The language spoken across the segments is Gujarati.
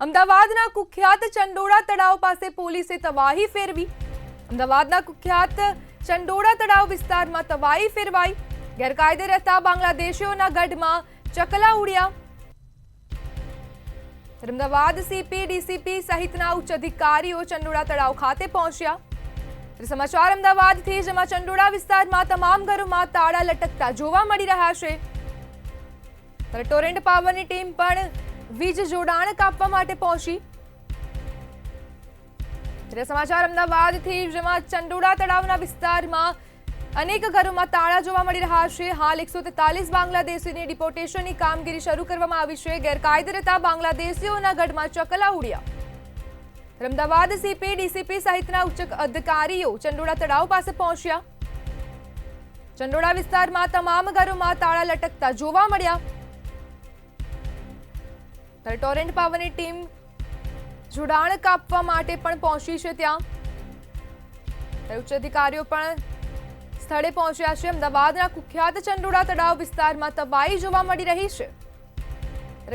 અમદાવાદના કુખ્યાત ચંડોળા તળાવ પાસે પોલીસે તવાહી ફેરવી। અમદાવાદના કુખ્યાત ચંડોળા તળાવ વિસ્તારમાં તવાહી ફેરવાઈ। ગેરકાયદે રહેતા બાંગ્લાદેશીઓના ગઢમાં ચકલા ઉડ્યા। અમદાવાદ સીપી ડીસીપી સહિતના ઉચ્ચ અધિકારીઓ ચંડોળા તળાવ ખાતે પહોંચ્યા। સમાચાર અમદાવાદથી, જેમાં ચંડોળા વિસ્તારમાં તમામ ઘરોમાં તાળા લટકતા જોવા મળી રહ્યા છે। ટોરેન્ટ પાવરની ટીમ પણ વીજ જોડાણ કાપવા માટે પહોંચી। સમાચાર અમદાવાદથી, જેમાં ચંડોળા તળાવના વિસ્તારમાં અનેક ઘરોમાં તાળા જોવા મળી રહ્યા છે। હાલ 143 બાંગ્લાદેશીની ડિપોર્ટેશનની કામગીરી શરૂ કરવામાં આવી છે। ગેરકાયદે રહેતા બાંગ્લાદેશીઓના ગઢમાં ચકલા ઉડ્યા। અમદાવાદ સીપી ડીસીપી સહિતના ઉચ્ચ અધિકારીઓ ચંડોળા તળાવ પાસે પહોંચ્યા। ચંડોળા વિસ્તારમાં તમામ ઘરોમાં તાળા લટકતા જોવા મળ્યા। ટોરેન્ટ પાવરની ટીમ જોડાણ કાપવા માટે પણ પહોંચી છે। ત્યાં ઉચ્ચ અધિકારીઓ પણ સ્થળે પહોંચ્યા છે। અમદાવાદના કુખ્યાત ચંડોળા તળાવ વિસ્તારમાં તબાહી જોવા મળી રહી છે।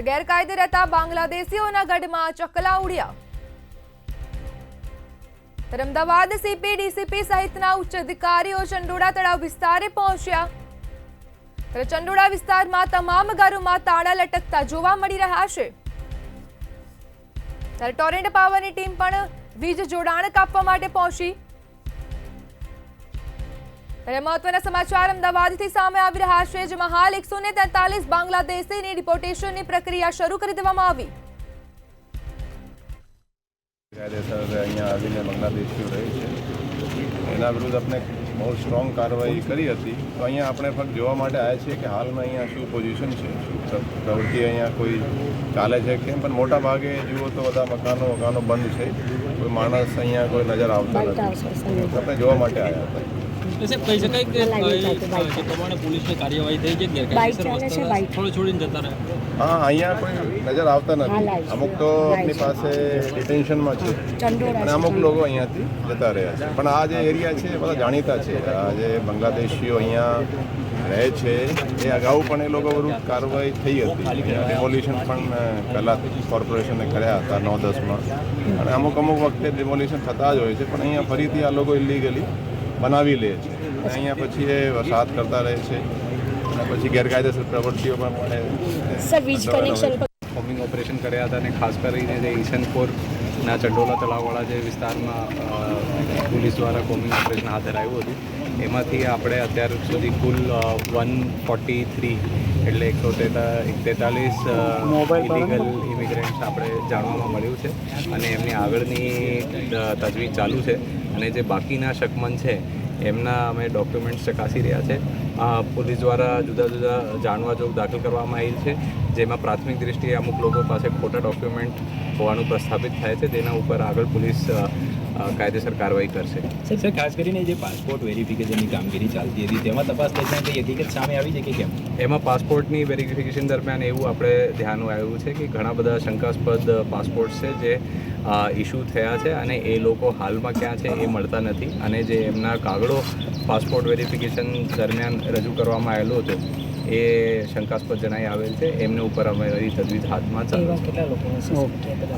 ગેરકાયદે રહેતા બાંગ્લાદેશીઓના ગઢમાં ચકલા ઉડ્યા। અમદાવાદ સીપી ડીસીપી સહિતના ઉચ્ચ અધિકારીઓ ચંડોળા તળાવ વિસ્તારે પહોંચ્યા। ચંડોળા વિસ્તારમાં તમામ ઘરોમાં તાળા લટકતા જોવા મળી રહ્યા છે। ટોરેન્ટ પાવરની ટીમ પણ વીજ જોડાણ કાપવા માટે પહોંચી। મહત્વના સમાચાર અમદાવાદથી સામે આવી રહ્યા છે, જેમાં હાલ 143 બાંગ્લાદેશીની ડિપોર્ટેશનની પ્રક્રિયા શરૂ કરી દેવામાં આવી। અહીંયા આવીને બાંગ્લાદેશીઓ રહે છે એના વિરુદ્ધ આપણે બહુ સ્ટ્રોંગ કાર્યવાહી કરી હતી। તો અહીંયા આપણે ફક્ત જોવા માટે આવ્યા છીએ કે હાલમાં અહીંયા શું પોઝિશન છે, શું પ્રવૃત્તિ અહીંયા કોઈ ચાલે છે કેમ, પણ મોટા ભાગે જુઓ તો બધા મકાનો બંધ છે। કોઈ માણસ અહીંયા કોઈ નજર આવતા નથી। આપણે જોવા માટે આવ્યા હતા। કહી શકાય કે જે પ્રમાણે પોલીસની કાર્યવાહી થઈ છે, ગેરકાયદેસર છોડીને જતા રહે। હા, અહીંયા કોઈ નજર આવતા નથી। અમુક તો આપણી પાસે ડિટેન્શનમાં છે અને અમુક લોકો અહીંયાથી જતા રહ્યા છે। પણ આ જે એરિયા છે એ બધા જાણીતા છે। આ જે બાંગ્લાદેશીઓ અહીંયા રહે છે એ અગાઉ પણ એ લોકો વિરુદ્ધ કાર્યવાહી થઈ હતી। ડિમોલિશન પણ પહેલાં કોર્પોરેશને કર્યા હતા 9-10માં, અને અમુક વખતે ડિમોલિશન થતા જ હોય છે। પણ અહીંયા ફરીથી આ લોકો ઇલીગલી બનાવી લે છે અને અહીંયા પછી એ વસાહત કરતા રહે છે અને પછી ગેરકાયદેસર પ્રવૃત્તિઓ પણ કોમિંગ ઓપરેશન કર્યા હતા અને ખાસ કરીને જે ઈશનપુરના ચંડોળા તળાવવાળા જે વિસ્તારમાં પોલીસ દ્વારા કોમિંગ ઓપરેશન હાથ ધરાયું હતું, એમાંથી આપણે અત્યાર સુધી કુલ 143 એટલે 143 ઇલીગલ ઇમિગ્રન્ટ્સ આપણે જાણવામાં મળ્યું છે અને એમની આગળની તજવીજ ચાલુ છે। અને જે બાકીના શકમન છે એમના અમે ડોક્યુમેન્ટ્સ ચકાસી રહ્યા છે। પોલીસ દ્વારા જુદા જુદા જાણવા જોગ દાખલ કરવામાં આવેલ છે, જેમાં પ્રાથમિક દૃષ્ટિએ અમુક લોકો પાસે ખોટા ડોક્યુમેન્ટ હોવાનું પ્રસ્થાપિત થાય છે। તેના ઉપર આગળ પોલીસ કાયદેસર કાર્યવાહી કરશે। સર, ખાસ કરીને જે પાસપોર્ટ વેરિફિકેશનની કામગીરી ચાલતી હતી તેમાં તપાસ દરમિયાન કઈ હકીકત સામે આવી છે કે કેમ? એમાં પાસપોર્ટની વેરિફિકેશન દરમિયાન એવું આપણે ધ્યાન આવ્યું છે કે ઘણા બધા શંકાસ્પદ પાસપોર્ટ છે જે ઇસ્યુ થયા છે અને એ લોકો હાલમાં ક્યાં છે એ મળતા નથી, અને જે એમના કાગળો પાસપોર્ટ વેરિફિકેશન દરમિયાન રજૂ કરવામાં આવેલો હતો એ શંકાસ્પદ જણાઈ આવેલ છે। એમને ઉપર અમારી તજવીજ હાથમાં ચાલુ છે।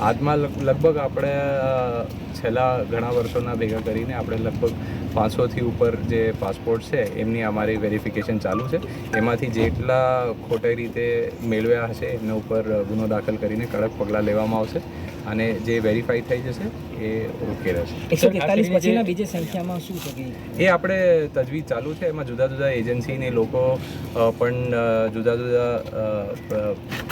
હાથમાં લગભગ આપણે છેલ્લા ઘણા વર્ષોના ભેગા કરીને આપણે લગભગ 500થી ઉપર જે પાસપોર્ટ છે એમની અમારી વેરિફિકેશન ચાલુ છે। એમાંથી જેટલા ખોટી રીતે મેળવ્યા હશે એમના ઉપર ગુનો દાખલ કરીને કડક પગલાં લેવામાં આવશે અને જે વેરીફાઈ થઈ જશે એ ઓકે રહેશે। 143 પછીના બીજી સંખ્યામાં શું છે એ આપણે તજવીજ ચાલુ છે। એમાં જુદા જુદા એજન્સીને લોકો પણ જુદા જુદા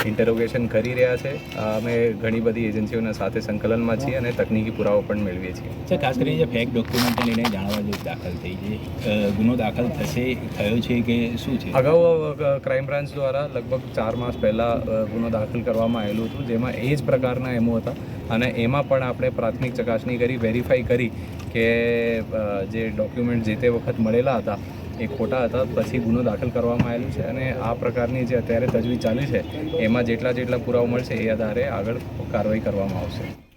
ઇન્ટરોગેશન કરી રહ્યા છે। અમે ઘણી બધી એજન્સીઓના સાથે સંકલનમાં છીએ અને તકનીકી પુરાવો પણ મેળવીએ છીએ। સર, ખાસ કરીને જે ફેક ડોક્યુમેન્ટને લઈને જાણવા જેવું દાખલ થઈ છે, ગુનો દાખલ થયો છે કે શું છે? અગાઉ ક્રાઇમ બ્રાન્ચ દ્વારા લગભગ 4 માસ પહેલાં ગુનો દાખલ કરવામાં આવેલું હતું, જેમાં એ જ પ્રકારના એમો હતા અને એમાં પણ આપણે પ્રાથમિક ચકાસણી કરી, વેરીફાઈ કરી કે જે ડોક્યુમેન્ટ જે તે વખત મળેલા હતા એ ખોટા હતા। પછી ગુનો દાખલ કરવામાં આવેલું છે અને આ પ્રકારની જે અત્યારે તજવીજ ચાલી છે એમાં જેટલા પુરાવા મળશે એ આધારે આગળ કાર્યવાહી કરવામાં આવશે।